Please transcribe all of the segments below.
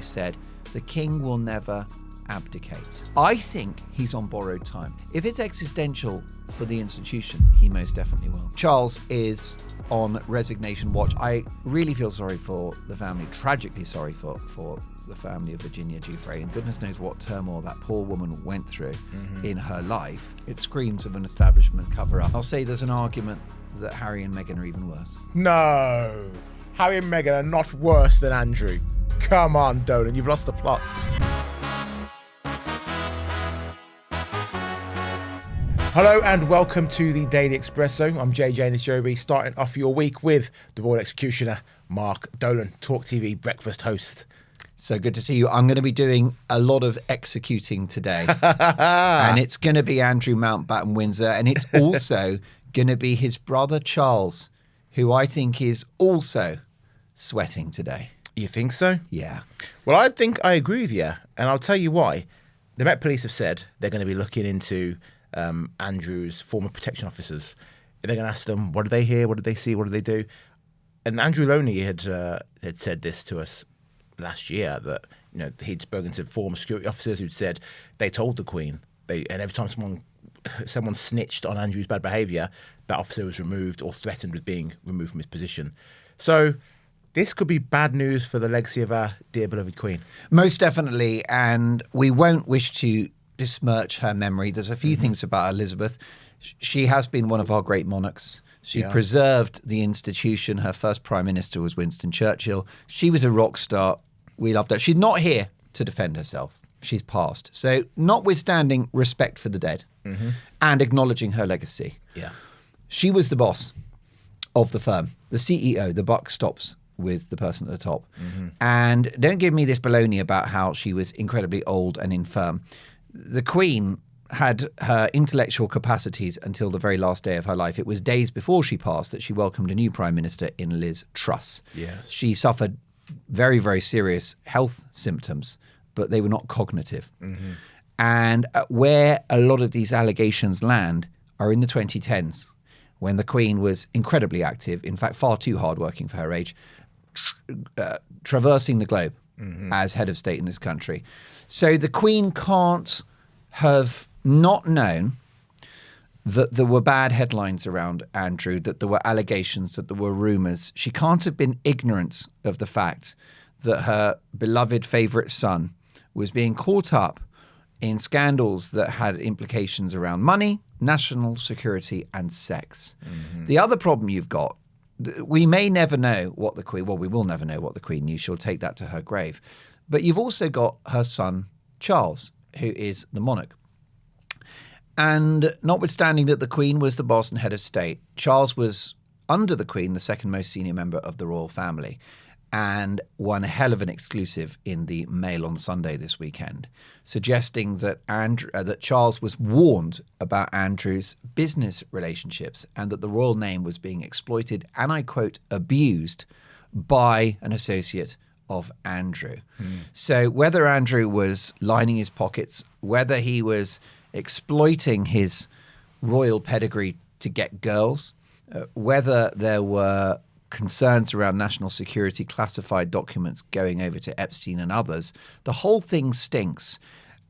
said, the king will never abdicate. I think he's on borrowed time. If it's existential for the institution, he most definitely will. Charles is on resignation watch. I really feel sorry for the family, tragically sorry for the family of Virginia Giuffre, and goodness knows what turmoil that poor woman went through in her life. It screams of an establishment cover-up. I'll say there's an argument that Harry and Meghan are even worse. No, Harry and Meghan are not worse than Andrew. Come on, Dolan, you've lost the plot. Hello and welcome to the Daily Expresso. I'm JJ Anisiobi, starting off your week with the Royal Executioner, Mark Dolan, Talk TV breakfast host. So good to see you. I'm going to be doing a lot of executing today. And it's going to be Andrew Mountbatten-Windsor. And it's also going to be his brother Charles, who I think is also sweating today. You think so? Yeah. Well, I think I agree with you. And I'll tell you why. The Met Police have said they're going to be looking into Andrew's former protection officers. They're going to ask them, what did they hear? What did they see? What did they do? And Andrew Loney had said this to us last year, that he'd spoken to former security officers who'd said they told the Queen, and every time someone snitched on Andrew's bad behaviour, that officer was removed or threatened with being removed from his position. So this could be bad news for the legacy of our dear beloved Queen. Most definitely, and we won't wish to besmirch her memory. There's a few things about Elizabeth. She has been one of our great monarchs. She preserved the institution. Her first prime minister was Winston Churchill. She was a rock star. We loved her. She's not here to defend herself. She's passed. So notwithstanding respect for the dead and acknowledging her legacy, she was the boss of the firm, the CEO. The buck stops with the person at the top. And don't give me this baloney about how she was incredibly old and infirm. The Queen had her intellectual capacities until the very last day of her life. It was days before she passed that she welcomed a new Prime Minister in Liz Truss. Yes. She suffered very, very serious health symptoms, but they were not cognitive. And where a lot of these allegations land are in the 2010s, when the Queen was incredibly active, in fact, far too hardworking for her age, traversing the globe as head of state in this country. So the Queen can't have not known that there were bad headlines around Andrew, that there were allegations, that there were rumours. She can't have been ignorant of the fact that her beloved favourite son was being caught up in scandals that had implications around money, national security and sex. The other problem you've got, we may never know what the Queen, well, we will never know what the Queen knew. She'll take that to her grave. But you've also got her son, Charles, who is the monarch. And notwithstanding that the Queen was the boss and head of state, Charles was, under the Queen, the second most senior member of the royal family, and one hell of an exclusive in the Mail on Sunday this weekend, suggesting that that Charles was warned about Andrew's business relationships and that the royal name was being exploited and, I quote, abused by an associate of Andrew. So whether Andrew was lining his pockets, whether he was exploiting his royal pedigree to get girls, whether there were concerns around national security, classified documents going over to Epstein and others, the whole thing stinks.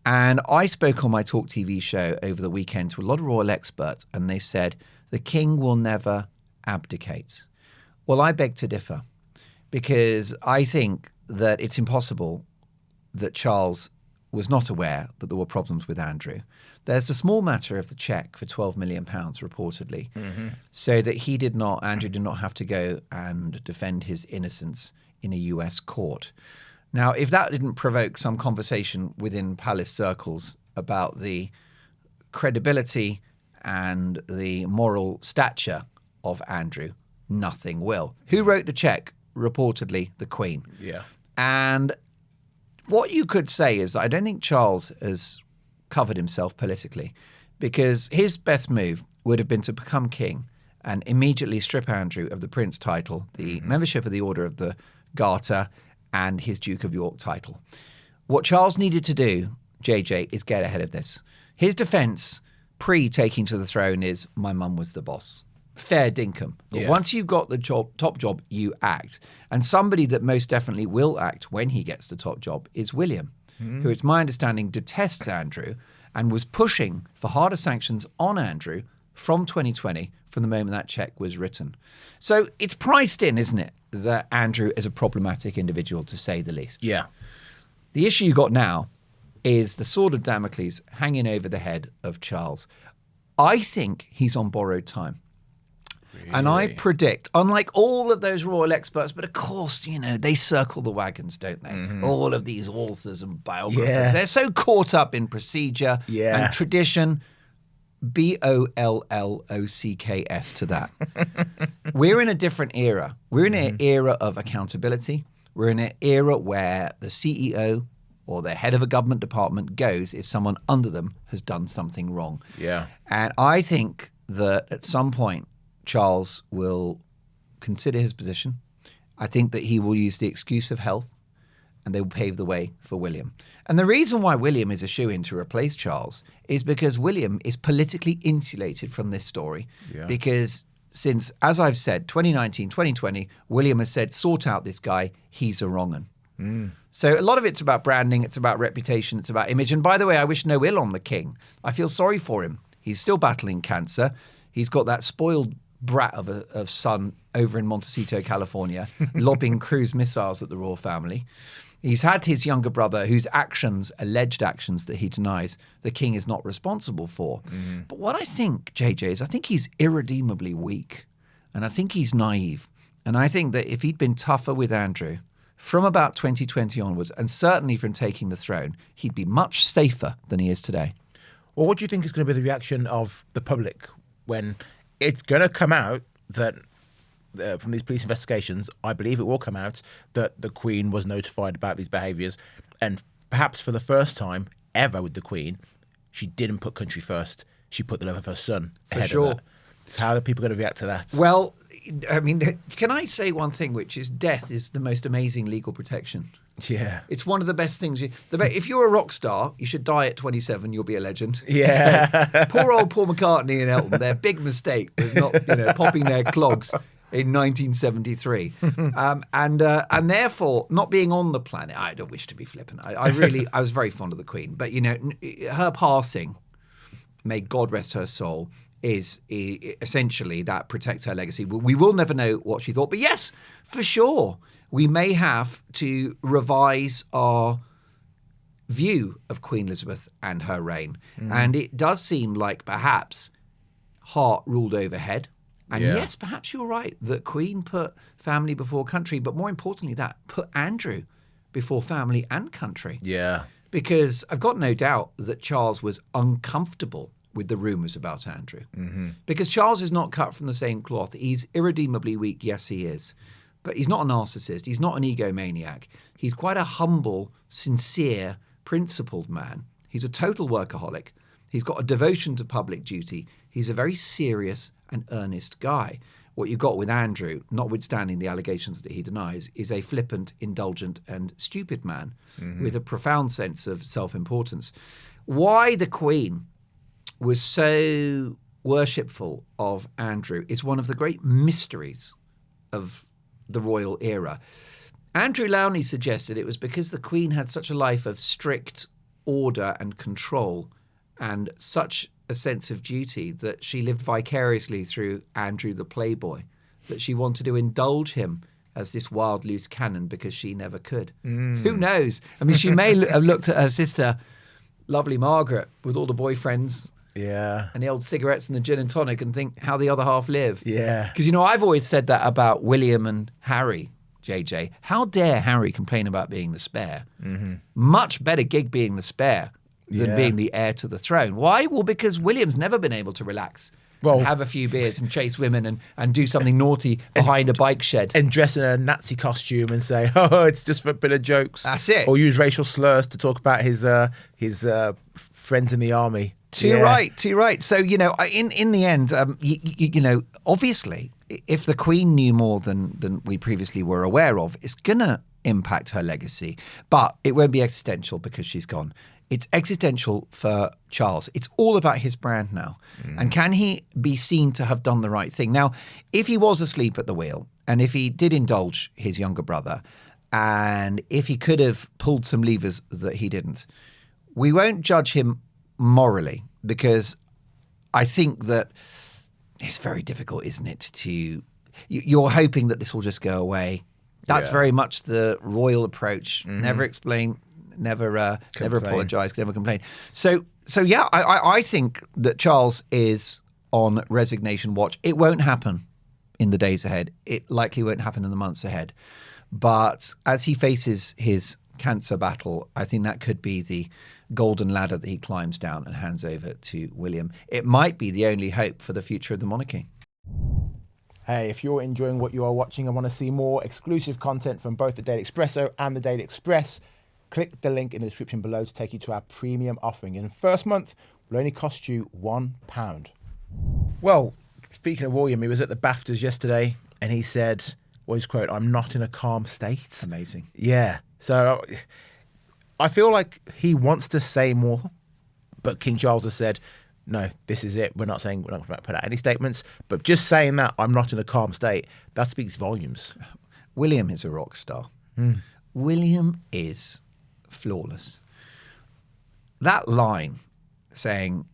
And I spoke on my Talk TV show over the weekend to a lot of royal experts, and they said, the king will never abdicate. Well, I beg to differ, because I think that it's impossible that Charles was not aware that there were problems with Andrew. There's the small matter of the cheque for £12 million, reportedly, so that Andrew did not have to go and defend his innocence in a US court. Now, if that didn't provoke some conversation within palace circles about the credibility and the moral stature of Andrew, nothing will. Who wrote the cheque? Reportedly, the Queen. Yeah. And what you could say is, I don't think Charles has covered himself politically, because his best move would have been to become king and immediately strip Andrew of the Prince title, the membership of the Order of the Garter, and his Duke of York title. What Charles needed to do, JJ, is get ahead of this. His defence pre-taking to the throne is, my mum was the boss. fair dinkum. But once you've got the top job, you act. And somebody that most definitely will act when he gets the top job is William, who it's my understanding detests Andrew and was pushing for harder sanctions on Andrew from 2020, from the moment that check was written. So it's priced in, isn't it, that Andrew is a problematic individual, to say the least. Yeah. The issue you got now is the sword of Damocles hanging over the head of Charles. I think he's on borrowed time. Really? And I predict, unlike all of those royal experts, but of course, you know, they circle the wagons, don't they? Mm-hmm. All of these authors and biographers, they're so caught up in procedure and tradition. BOLLOCKS to that. We're in a different era. We're in an era of accountability. We're in an era where the CEO or the head of a government department goes if someone under them has done something wrong. Yeah. And I think that at some point, Charles will consider his position. I think that he will use the excuse of health, and they will pave the way for William. And the reason why William is a shoo-in to replace Charles is because William is politically insulated from this story. Yeah. Because since, as I've said, 2019, 2020, William has said, sort out this guy, he's a wrong-un. So a lot of it's about branding, it's about reputation, it's about image. And by the way, I wish no ill on the king. I feel sorry for him. He's still battling cancer. He's got that spoiled brat of son over in Montecito, California, lobbing cruise missiles at the royal family. He's had his younger brother whose actions, alleged actions that he denies, the king is not responsible for. But what I think, JJ, is I think he's irredeemably weak. And I think he's naive. And I think that if he'd been tougher with Andrew from about 2020 onwards, and certainly from taking the throne, he'd be much safer than he is today. Well, what do you think is going to be the reaction of the public when it's going to come out that from these police investigations, I believe it will come out that the Queen was notified about these behaviours, and perhaps for the first time ever with the Queen, she didn't put country first. She put the love of her son ahead of that. So how are people going to react to that? Well, I mean, can I say one thing, which is death is the most amazing legal protection. Yeah. It's one of the best things. If you're a rock star, you should die at 27. You'll be a legend. Yeah. Poor old Paul McCartney and Elton, their big mistake was not, popping their clogs in 1973. And therefore, not being on the planet, I don't wish to be flippant. I was very fond of the Queen. But, her passing, may God rest her soul, is essentially that protects her legacy. We will never know what she thought. But yes, for sure, we may have to revise our view of Queen Elizabeth and her reign. And it does seem like perhaps heart ruled over head. And yes, perhaps you're right that Queen put family before country, but more importantly, that put Andrew before family and country. Yeah. Because I've got no doubt that Charles was uncomfortable with the rumours about Andrew. Because Charles is not cut from the same cloth. He's irredeemably weak, yes, he is. But he's not a narcissist. He's not an egomaniac. He's quite a humble, sincere, principled man. He's a total workaholic. He's got a devotion to public duty. He's a very serious and earnest guy. What you got with Andrew, notwithstanding the allegations that he denies, is a flippant, indulgent and stupid man with a profound sense of self-importance. Why the Queen was so worshipful of Andrew is one of the great mysteries of the royal era. Andrew Lowney suggested it was because the Queen had such a life of strict order and control and such a sense of duty that she lived vicariously through Andrew the Playboy, that she wanted to indulge him as this wild loose cannon because she never could. Who knows? I mean, she may have looked at her sister, lovely Margaret, with all the boyfriends and the old cigarettes and the gin and tonic and think how the other half live. Yeah. Because, I've always said that about William and Harry, JJ. How dare Harry complain about being the spare? Much better gig being the spare than being the heir to the throne. Why? Well, because William's never been able to relax, have a few beers and chase women and do something naughty behind a bike shed. And dress in a Nazi costume and say, oh, it's just for a bit of jokes. That's it. Or use racial slurs to talk about his friends in the army. Too right. So, in the end, obviously, if the Queen knew more than we previously were aware of, it's going to impact her legacy. But it won't be existential because she's gone. It's existential for Charles. It's all about his brand now. And can he be seen to have done the right thing? Now, if he was asleep at the wheel, and if he did indulge his younger brother, and if he could have pulled some levers that he didn't, we won't judge him morally, because I think that it's very difficult, isn't it, you're hoping that this will just go away. That's very much the royal approach. Never explain, never apologize, never complain. So yeah, I think that Charles is on resignation watch. It won't happen in the days ahead. It likely won't happen in the months ahead. But as he faces his cancer battle, I think that could be the golden ladder that he climbs down and hands over to William. It might be the only hope for the future of the monarchy. Hey, if you're enjoying what you are watching and want to see more exclusive content from both the Daily Expresso and the Daily Express, click the link in the description below to take you to our premium offering. And the first month will only cost you £1. Well, speaking of William, he was at the BAFTAs yesterday and he said, well, his quote, "I'm not in a calm state." Amazing. Yeah. So I feel like he wants to say more, but King Charles has said, no, this is it. We're not going to put out any statements, but just saying that I'm not in a calm state, that speaks volumes. William is a rock star. William is flawless. That line saying,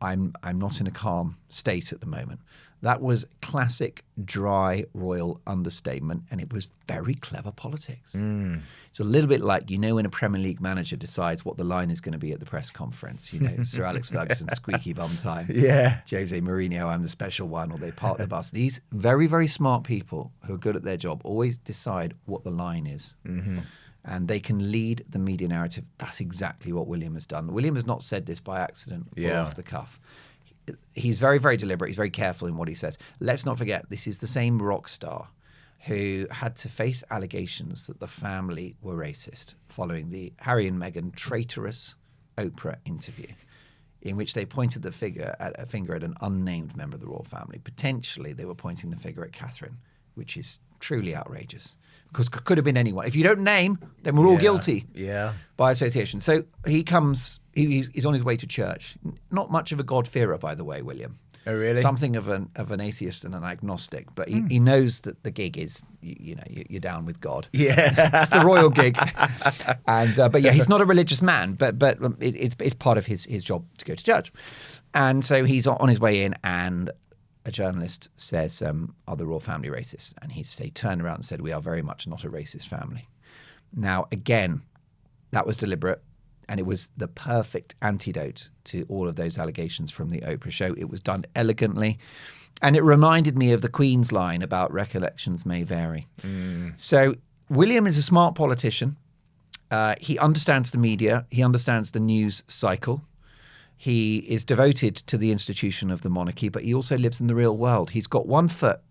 I'm not in a calm state at the moment, that was classic dry royal understatement, and it was very clever politics. It's a little bit like, when a Premier League manager decides what the line is going to be at the press conference, Sir Alex Ferguson, squeaky bum time. Yeah. Jose Mourinho, I'm the special one, or they park the bus. These very, very smart people who are good at their job always decide what the line is. And they can lead the media narrative. That's exactly what William has done. William has not said this by accident or off the cuff. He's very, very deliberate. He's very careful in what he says. Let's not forget, this is the same rock star who had to face allegations that the family were racist following the Harry and Meghan traitorous Oprah interview, in which they pointed the finger at an unnamed member of the royal family. Potentially, they were pointing the finger at Catherine, which is truly outrageous, because it could have been anyone. If you don't name, then we're all guilty by association. So he's on his way to church. Not much of a God-fearer, by the way, William. Oh, really? Something of an atheist and an agnostic, but he knows that the gig is, you're down with God. Yeah, it's the royal gig, and but yeah, he's not a religious man, but it's part of his job to go to church, and so he's on his way in, and a journalist says, "Are the royal family racist?" And he turned around and said, "We are very much not a racist family." Now, again, that was deliberate. And it was the perfect antidote to all of those allegations from the Oprah show. It was done elegantly. And it reminded me of the Queen's line about recollections may vary. So William is a smart politician. He understands the media. He understands the news cycle. He is devoted to the institution of the monarchy, but he also lives in the real world. He's got one foot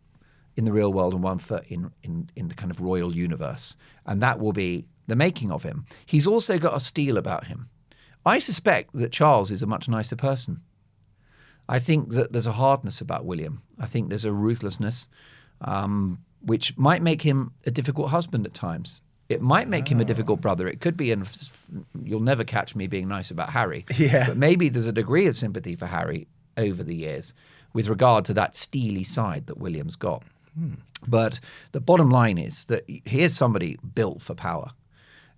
in the real world and one foot in the kind of royal universe. And that will be the making of him. He's also got a steel about him. I suspect that Charles is a much nicer person. I think that there's a hardness about William. I think there's a ruthlessness, which might make him a difficult husband at times. It might make him a difficult brother. It could be, and you'll never catch me being nice about Harry. Yeah. But maybe there's a degree of sympathy for Harry over the years with regard to that steely side that William's got. But the bottom line is that here's somebody built for power.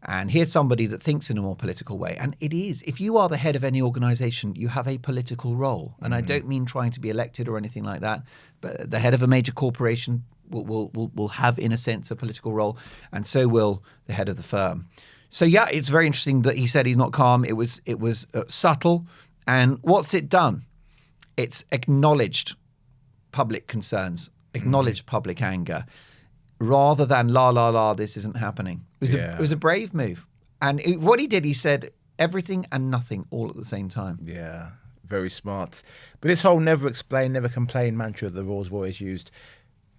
And here's somebody that thinks in a more political way. And it is, if you are the head of any organization, you have a political role. And I don't mean trying to be elected or anything like that, but the head of a major corporation will have, in a sense, a political role. And so will the head of the firm. So, yeah, it's very interesting that he said he's not calm. It was subtle. And what's it done? It's acknowledged public concerns, acknowledged public anger, rather than this isn't happening. It was a brave move. And what he did, he said everything and nothing all at the same time. Yeah, very smart. But this whole never explain, never complain mantra that the royals have always used,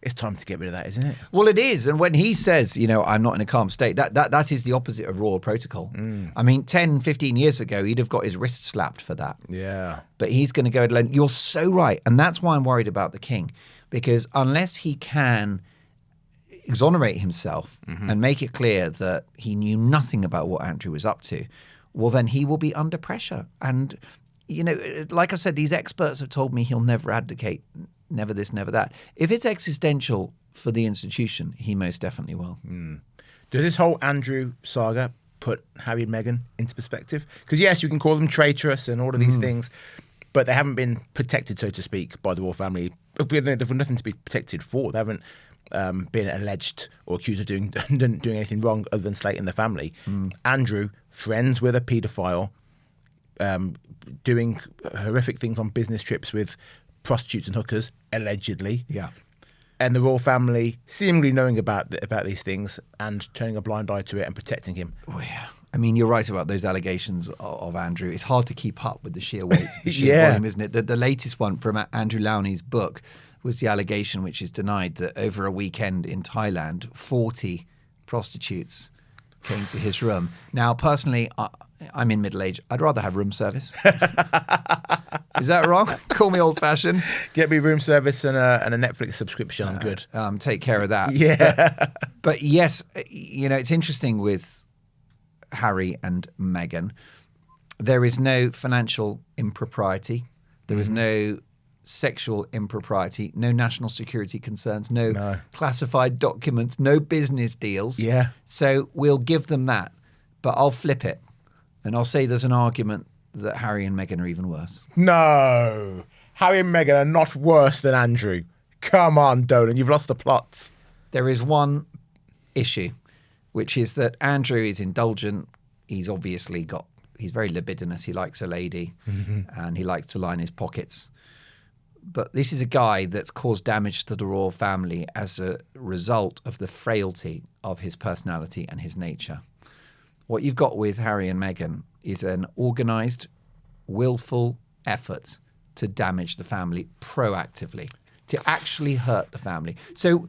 it's time to get rid of that, isn't it? Well, it is. And when he says, I'm not in a calm state, that is the opposite of royal protocol. I mean, 10, 15 years ago, he'd have got his wrist slapped for that. Yeah. But he's going to go it alone. You're so right. And that's why I'm worried about the king. Because unless he can exonerate himself and make it clear that he knew nothing about what Andrew was up to, well, then he will be under pressure. And, like I said, these experts have told me he'll never abdicate, never this, never that. If it's existential for the institution, he most definitely will. Does this whole Andrew saga put Harry and Meghan into perspective? Because yes, you can call them traitorous and all of these things, but they haven't been protected, so to speak, by the royal family. They've nothing to be protected for. They haven't been alleged or accused of doing anything wrong other than slating the family. Andrew, friends with a paedophile, doing horrific things on business trips with prostitutes and hookers, allegedly. Yeah. And the royal family seemingly knowing about these things and turning a blind eye to it and protecting him. Oh, yeah. I mean, you're right about those allegations of Andrew. It's hard to keep up with the sheer weight, the sheer volume, isn't it? The latest one from Andrew Lowney's book was the allegation, which is denied, that over a weekend in Thailand, 40 prostitutes came to his room. Now, personally, I'm in middle age. I'd rather have room service. Is that wrong? Call me old-fashioned. Get me room service and a Netflix subscription. I'm good. Take care of that. Yeah. But yes, it's interesting with Harry and Meghan. There is no financial impropriety. There is no sexual impropriety, no national security concerns, no classified documents, no business deals. Yeah. So we'll give them that. But I'll flip it and I'll say there's an argument that Harry and Meghan are even worse. No. Harry and Meghan are not worse than Andrew. Come on, Dolan. You've lost the plot. There is one issue, which is that Andrew is indulgent. He's obviously he's very libidinous. He likes a lady and he likes to line his pockets. But this is a guy that's caused damage to the royal family as a result of the frailty of his personality and his nature. What you've got with Harry and Meghan is an organised, willful effort to damage the family proactively, to actually hurt the family. So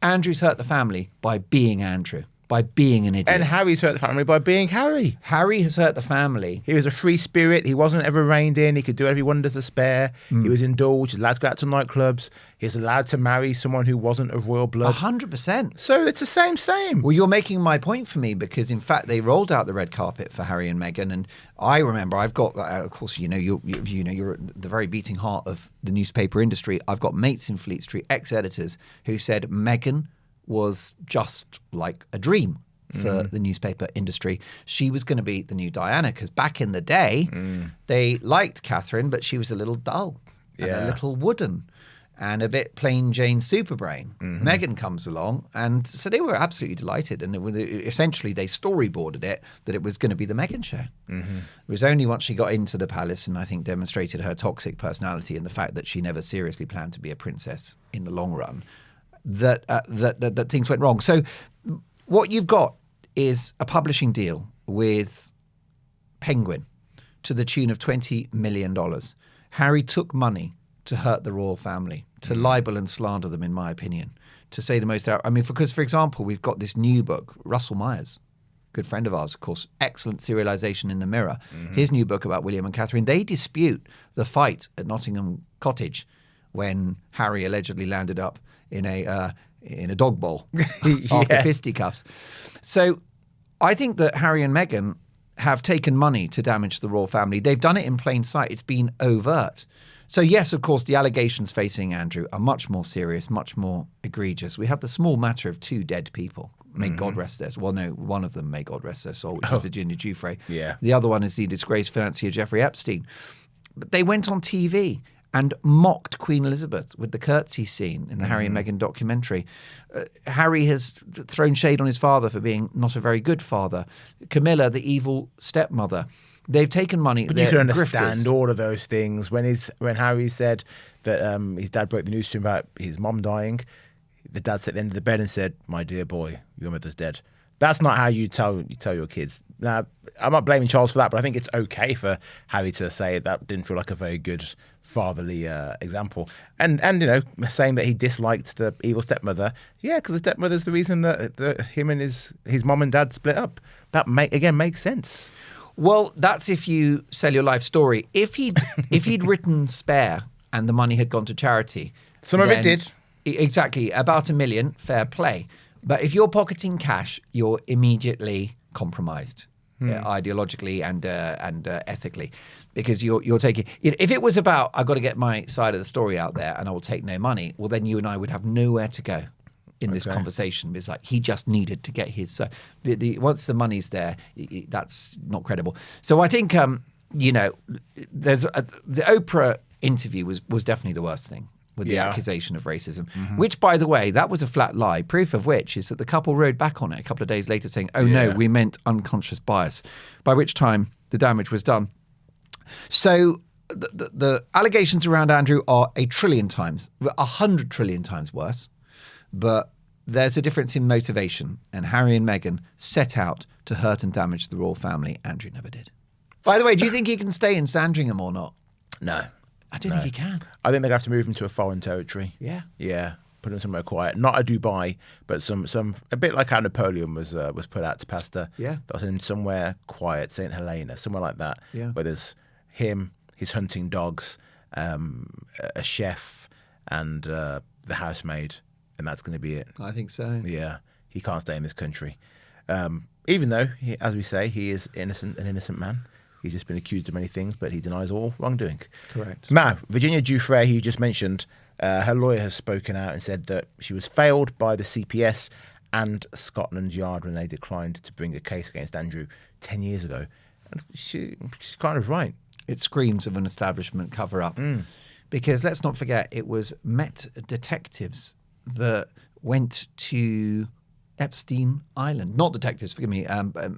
Andrew's hurt the family by being Andrew, by being an idiot. And Harry's hurt the family by being Harry. Harry has hurt the family. He was a free spirit. He wasn't ever reined in. He could do whatever he wanted to spare. He was indulged. He was allowed to go out to nightclubs. He was allowed to marry someone who wasn't of royal blood. 100%. So it's the same. Well, you're making my point for me because, in fact, they rolled out the red carpet for Harry and Meghan, and I remember I've got, of course, you're the very beating heart of the newspaper industry. I've got mates in Fleet Street, ex-editors, who said Meghan was just like a dream for the newspaper industry. She was going to be the new Diana because back in the day, they liked Catherine, but she was a little dull and a little wooden and a bit plain Jane Superbrain. Meghan comes along, and so they were absolutely delighted. And essentially, they storyboarded it that it was going to be the Meghan show. It was only once she got into the palace and I think demonstrated her toxic personality and the fact that she never seriously planned to be a princess in the long run that things went wrong. So what you've got is a publishing deal with Penguin to the tune of $20 million. Harry took money to hurt the royal family, to libel and slander them, in my opinion, to say the most out. I mean, because, for example, we've got this new book, Russell Myers, good friend of ours, of course, excellent serialization in the Mirror. His new book about William and Catherine, they dispute the fight at Nottingham Cottage when Harry allegedly landed up in a dog bowl after fisticuffs. So I think that Harry and Meghan have taken money to damage the royal family. They've done it in plain sight. It's been overt. So yes, of course, the allegations facing Andrew are much more serious, much more egregious. We have the small matter of 2 dead people. May God rest their soul. Well, no, one of them, may God rest their soul, which is Virginia Giuffre. Yeah. The other one is the disgraced financier Jeffrey Epstein. But they went on TV and mocked Queen Elizabeth with the curtsy scene in the Harry and Meghan documentary. Harry has thrown shade on his father for being not a very good father. Camilla, the evil stepmother. They've taken money. But you can understand all of those things. When Harry said that his dad broke the news to him about his mom dying, the dad sat at the end of the bed and said, "My dear boy, your mother's dead." That's not how you tell your kids. Now, I'm not blaming Charles for that, but I think it's okay for Harry to say that didn't feel like a very good fatherly example. And saying that he disliked the evil stepmother, because the stepmother's the reason that him and his mom and dad split up. That makes sense. Well, that's if you sell your life story. If he'd written Spare and the money had gone to charity, some of it did. Exactly, about $1 million, fair play. But if you're pocketing cash, you're immediately compromised. ideologically and ethically, because you're taking. If it was about I've got to get my side of the story out there and I will take no money, well then you and I would have nowhere to go in this conversation. It's like he just needed to get his. Once the money's there, that's not credible. So I think there's the Oprah interview was definitely the worst thing. With the accusation of racism, which, by the way, that was a flat lie, proof of which is that the couple rode back on it a couple of days later saying, no, we meant unconscious bias, by which time the damage was done. So the allegations around Andrew are 100 trillion times worse, but there's a difference in motivation, and Harry and Meghan set out to hurt and damage the royal family. Andrew never did. By the way, do you think he can stay in Sandringham or not? No. I don't think he can. I think they're going to have to move him to a foreign territory. Yeah. Yeah. Put him somewhere quiet. Not a Dubai, but some a bit like how Napoleon was put out to pasture. Yeah. That was in somewhere quiet, St. Helena, somewhere like that. Yeah. Where there's him, his hunting dogs, a chef, and the housemaid, and that's going to be it. I think so. Yeah. He can't stay in this country. Even though, as we say, he is an innocent man. He's just been accused of many things, but he denies all wrongdoing. Correct. Now, Virginia Giuffre, who you just mentioned, her lawyer has spoken out and said that she was failed by the CPS and Scotland Yard when they declined to bring a case against Andrew 10 years ago. And she's kind of right. It screams of an establishment cover-up. Because let's not forget, it was Met detectives that went to Epstein Island. Not detectives, forgive me,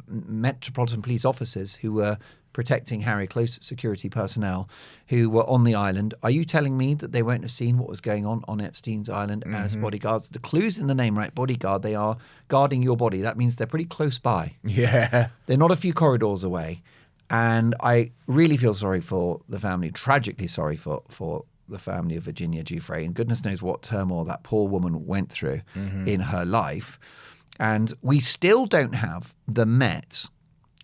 Metropolitan Police officers who were protecting Harry, close security personnel who were on the island. Are you telling me that they won't have seen what was going on Epstein's Island as bodyguards? The clue's in the name, right? Bodyguard, they are guarding your body. That means they're pretty close by. Yeah. They're not a few corridors away. And I really feel sorry for the family, tragically sorry for the family of Virginia Giuffre. And goodness knows what turmoil that poor woman went through in her life. And we still don't have the Met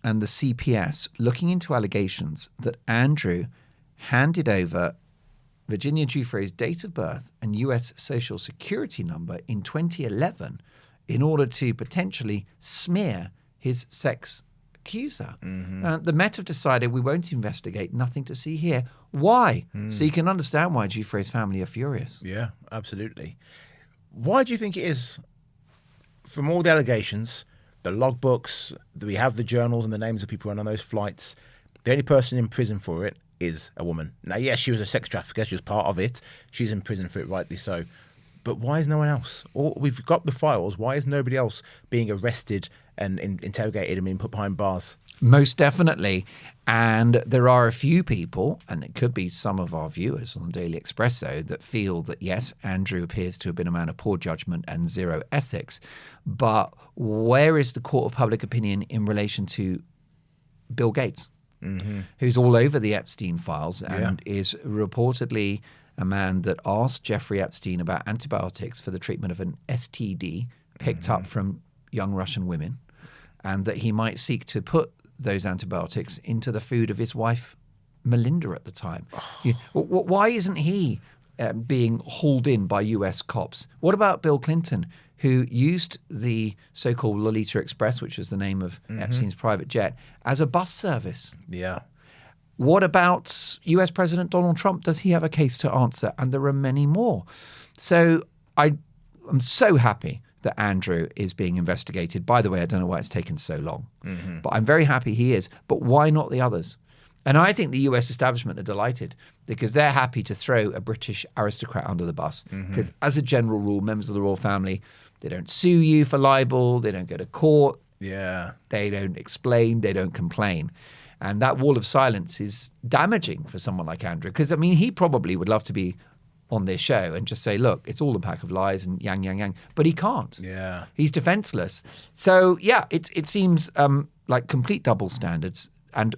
and the CPS looking into allegations that Andrew handed over Virginia Giuffre's date of birth and US Social Security number in 2011 in order to potentially smear his sex accuser. The Met have decided we won't investigate, nothing to see here. Why? So you can understand why Giuffre's family are furious. Yeah, absolutely. Why do you think it is, from all the allegations, the logbooks, we have the journals and the names of people on those flights, the only person in prison for it is a woman? Now, yes, she was a sex trafficker. She was part of it. She's in prison for it, rightly so. But why is no one else? Or we've got the files. Why is nobody else being arrested and interrogated and being put behind bars? Most definitely. And there are a few people, and it could be some of our viewers on Daily Expresso, that feel that, yes, Andrew appears to have been a man of poor judgment and zero ethics. But where is the court of public opinion in relation to Bill Gates, who's all over the Epstein files and is reportedly a man that asked Jeffrey Epstein about antibiotics for the treatment of an STD picked up from young Russian women, and that he might seek to put those antibiotics into the food of his wife, Melinda, at the time. Why isn't he being hauled in by US cops? What about Bill Clinton, who used the so-called Lolita Express, which is the name of Epstein's private jet, as a bus service? Yeah. What about US President Donald Trump? Does he have a case to answer? And there are many more. So I'm so happy that Andrew is being investigated. By the way, I don't know why it's taken so long, but I'm very happy he is. But why not the others? And I think the US establishment are delighted because they're happy to throw a British aristocrat under the bus. Because as a general rule, members of the royal family, they don't sue you for libel, they don't go to court, they don't explain, they don't complain. And that wall of silence is damaging for someone like Andrew. Because, I mean, he probably would love to be on this show and just say, look, it's all a pack of lies and yang, yang, yang. But he can't. Yeah. He's defenseless. So, yeah, it seems like complete double standards. And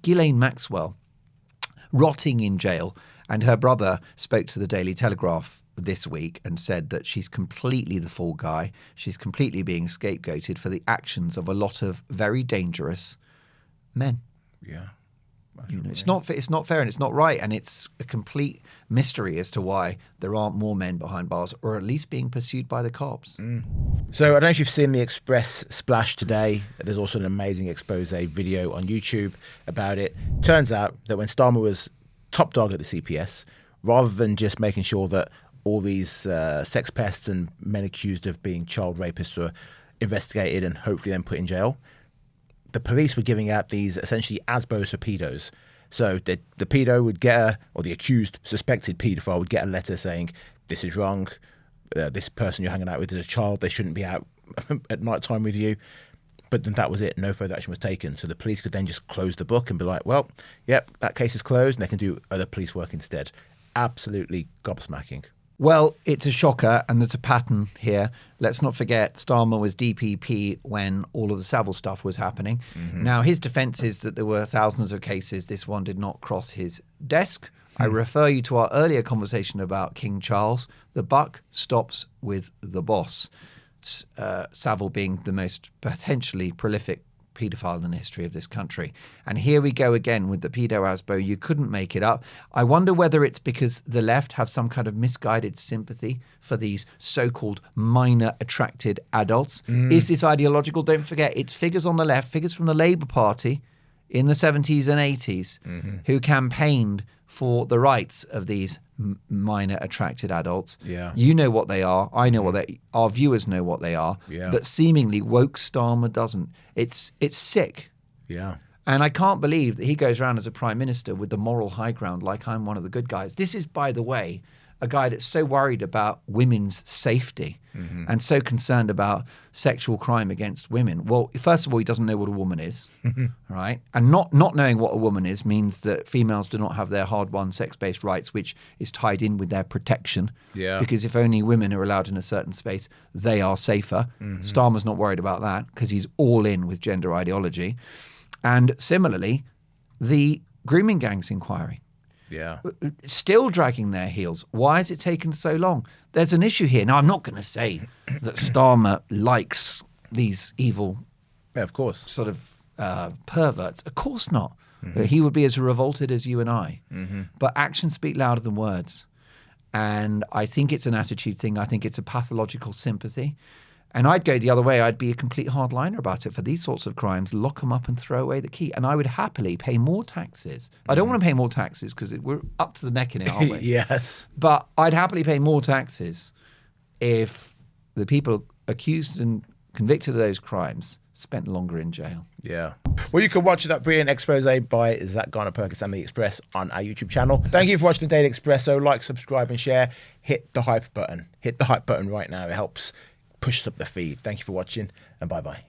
Ghislaine Maxwell, rotting in jail, and her brother spoke to the Daily Telegraph this week and said that she's completely the fall guy. She's completely being scapegoated for the actions of a lot of very dangerous men. Yeah. It's not fair and it's not right, and it's a complete mystery as to why there aren't more men behind bars, or at least being pursued by the cops. So I don't know if you've seen the Express splash today. There's also an amazing expose video on YouTube about it. Turns out that when Starmer was top dog at the CPS, rather than just making sure that all these sex pests and men accused of being child rapists were investigated and hopefully then put in jail, the police were giving out these essentially ASBOs for pedos. So the pedo would get or the accused suspected paedophile would get a letter saying, this is wrong, this person you're hanging out with is a child, they shouldn't be out at night time with you. But then that was it. No further action was taken. So the police could then just close the book and be like, well, yep, that case is closed, and they can do other police work instead. Absolutely gobsmacking. Well, it's a shocker, and there's a pattern here. Let's not forget Starmer was DPP when all of the Savile stuff was happening. Now, his defence is that there were thousands of cases. This one did not cross his desk. I refer you to our earlier conversation about King Charles. The buck stops with the boss. Savile being the most potentially prolific paedophile in the history of this country. And here we go again with the pedo ASBO. You couldn't make it up. I wonder whether it's because the left have some kind of misguided sympathy for these so-called minor attracted adults. Is this ideological? Don't forget, it's figures on the left, figures from the Labour Party in the 70s and 80s who campaigned for the rights of these minor attracted adults. Yeah. You know what they are. I know what they. Our viewers know what they are. Yeah. But seemingly woke Starmer doesn't. It's sick. Yeah. And I can't believe that he goes around as a prime minister with the moral high ground like I'm one of the good guys. This is, by the way, a guy that's so worried about women's safety and so concerned about sexual crime against women. Well, first of all, he doesn't know what a woman is, right? And not knowing what a woman is means that females do not have their hard-won sex-based rights, which is tied in with their protection. Yeah. Because if only women are allowed in a certain space, they are safer. Starmer's not worried about that because he's all in with gender ideology. And similarly, the grooming gangs inquiry. Yeah. Still dragging their heels. Why has it taken so long? There's an issue here. Now, I'm not going to say that Starmer likes these evil Yeah, of course. sort of perverts. Of course not. He would be as revolted as you and I. But actions speak louder than words. And I think it's an attitude thing. I think it's a pathological sympathy. And I'd go the other way. I'd be a complete hardliner about it. For these sorts of crimes, lock them up and throw away the key. And I would happily pay more taxes. I don't want to pay more taxes because we're up to the neck in it, aren't we? Yes. But I'd happily pay more taxes if the people accused and convicted of those crimes spent longer in jail. Yeah. Well, you can watch that brilliant expose by Zach Garner-Perkins and the Express on our YouTube channel. Thank you for watching the Daily Expresso. Like, subscribe, and share. Hit the hype button. Hit the hype button right now. It helps push up the feed. Thank you for watching, and bye-bye.